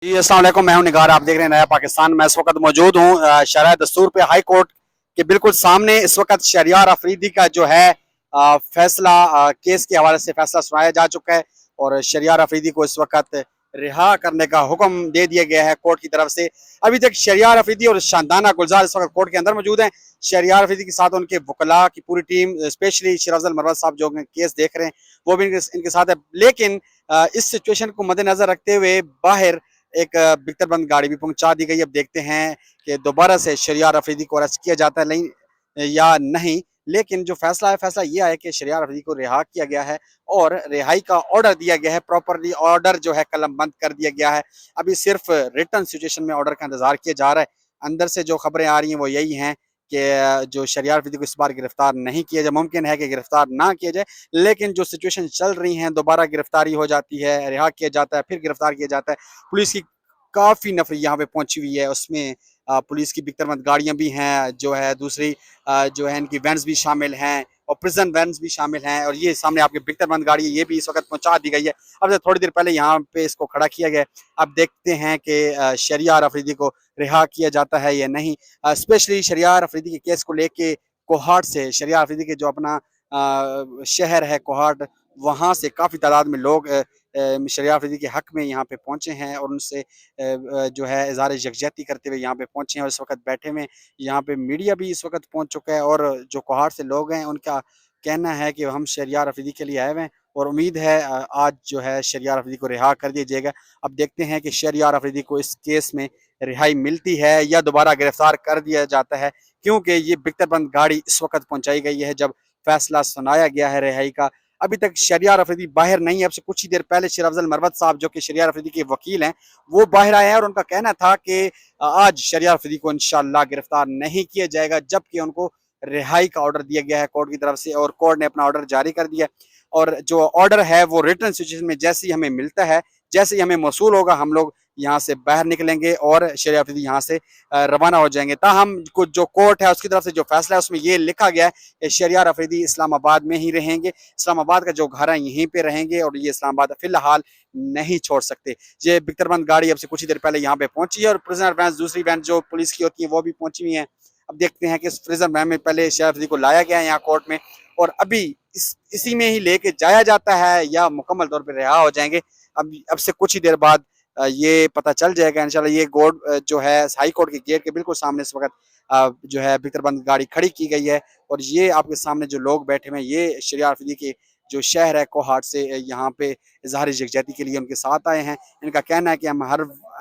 जी अस्सलाम वालेकुम, मैं हूं निगार। आप देख रहे हैं नया पाकिस्तान। मैं इस वक्त मौजूद हूं शरह दस्तूर पे हाई कोर्ट के बिल्कुल सामने। इस वक्त शहरियार अफरीदी का जो है फैसला, केस के हवाले से फैसला सुनाया जा चुका है और शहरियार अफरीदी को इस वक्त रिहा करने का हुक्म दे दिया गया है कोर्ट की तरफ से। अभी तक शहरियार अफरीदी और शानदाना गुलजार इस वक्त कोर्ट के अंदर मौजूद हैं। शहरियार अफरीदी के साथ उनके वकला की पूरी टीम, स्पेशली शेर अफजल मरवत साहब जो केस देख रहे हैं, वो भी इनके साथ है। लेकिन इस सिचुएशन को मद्देनजर रखते हुए बाहर एक बिख्तरबंद गाड़ी भी पहुंचा दी गई। अब देखते हैं कि दोबारा से शहरियार अफरीदी को अरेस्ट किया जाता है नहीं या नहीं। लेकिन जो फैसला है, फैसला ये है कि शहरियार अफरीदी को रिहा किया गया है और रिहाई का ऑर्डर दिया गया है। प्रॉपरली ऑर्डर जो है कलम बंद कर दिया गया है। अभी सिर्फ रिटर्न सिचुएशन में ऑर्डर का इंतजार किया जा रहा है। अंदर से जो खबरें आ रही हैं वो यही हैं कि जो शहरियार अफरीदी को इस बार गिरफ्तार नहीं किया जाए, मुमकिन है कि गिरफ्तार ना किया जाए। लेकिन जो सिचुएशन चल रही हैं, दोबारा गिरफ्तारी हो जाती है, रिहा किया जाता है, फिर गिरफ्तार किया जाता है। पुलिस की काफ़ी नफरी यहाँ पे पहुंची हुई है। उसमें पुलिस की बिकतरबंद गाड़ियां भी हैं, जो है दूसरी जो है इनकी वैन्स भी शामिल हैं और प्रिजन वैन्स भी शामिल हैं। और ये सामने आपकी बिकतरबंद गाड़ी है, ये भी इस वक्त पहुंचा दी गई है। अब से थोड़ी देर पहले यहाँ पे इसको खड़ा किया गया। अब देखते हैं कि शहरियार अफरीदी को रिहा किया जाता है या नहीं। स्पेशली शहरियार अफरीदी के केस को लेके कोहाट से, शहरियार अफरीदी के जो अपना शहर है कोहाट, वहाँ से काफ़ी तादाद में लोग शहरियार अफरीदी के हक में यहाँ पे पहुँचे हैं और उनसे जो है इज़हार यकजहती करते हुए यहाँ पे पहुँचे हैं और इस वक्त बैठे हुए। यहाँ पे मीडिया भी इस वक्त पहुँच चुका है और जो कोहाट से लोग हैं उनका कहना है कि हम शहरियार अफरीदी के लिए आए हुए हैं और उम्मीद है आज जो है शहरियार अफरीदी को रिहा कर दिया जाएगा। अब देखते हैं कि शहरियार अफरीदी को इस केस में रिहाई मिलती है या दोबारा गिरफ्तार कर दिया जाता है, क्योंकि ये बिकतरबंद गाड़ी इस वक्त पहुंचाई गई है जब फैसला सुनाया गया है रिहाई का। अभी तक शहरियार अफरीदी बाहर नहीं है। अब से कुछ ही देर पहले शेर अफजल मरवत साहब जो कि शहरियार अफरीदी के वकील हैं, वो बाहर आए हैं और उनका कहना था कि आज शहरियार अफरीदी को इंशाअल्लाह गिरफ्तार नहीं किया जाएगा, जबकि उनको रिहाई का ऑर्डर दिया गया है कोर्ट की तरफ से और कोर्ट ने अपना ऑर्डर जारी कर दिया। और जो ऑर्डर है वो रिटर्न सिचुएशन में जैसे ही हमें मिलता है, जैसे ही हमें मौसूल होगा, हम लोग यहाँ से बाहर निकलेंगे और शहरियार अफरीदी यहाँ से रवाना हो जाएंगे। ताहम कुछ जो कोर्ट है उसकी तरफ से जो फैसला है उसमें ये लिखा गया है कि शहरियार अफरीदी इस्लामाबाद में ही रहेंगे, इस्लामाबाद का जो घर है यहीं पे रहेंगे और ये इस्लामाबाद फिलहाल नहीं छोड़ सकते। ये बिकतरबंद गाड़ी अब से कुछ ही देर पहले यहाँ पे पहुंची है और प्रिजनर वैन, दूसरी वैन जो पुलिस की होती है, वो भी पहुंची हुई है। अब देखते हैं कि इस प्रिजन वैन में पहले शहरियार अफरीदी को लाया गया है यहाँ कोर्ट में और अभी इसी में ही लेके जाया जाता है या मुकम्मल तौर पर रिहा हो जाएंगे। अब से कुछ ही देर बाद ये पता चल जाएगा इंशाल्लाह। ये कोर्ट जो है हाई कोर्ट के गेट के बिल्कुल सामने इस वक्त जो है बिकतरबंद गाड़ी खड़ी की गई है और ये आपके सामने जो लोग बैठे हुए हैं, ये शहरियार अफरीदी के जो शहर है कोहाट से यहाँ पे इजहार यकजहती के लिए उनके साथ आए हैं। इनका कहना है कि हम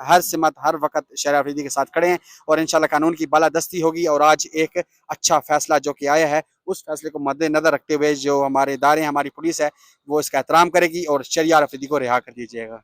हर सिमत हर वक्त शहरियार अफरीदी के साथ खड़े हैं और इंशाल्लाह कानून की बालादस्ती होगी और आज एक अच्छा फैसला जो कि आया है, उस फैसले को मद्देनजर रखते हुए जो हमारे इदारे हैं, हमारी पुलिस है, वो इसका एहतराम करेगी और शहरियार अफरीदी को रिहा कर दिया जाएगा।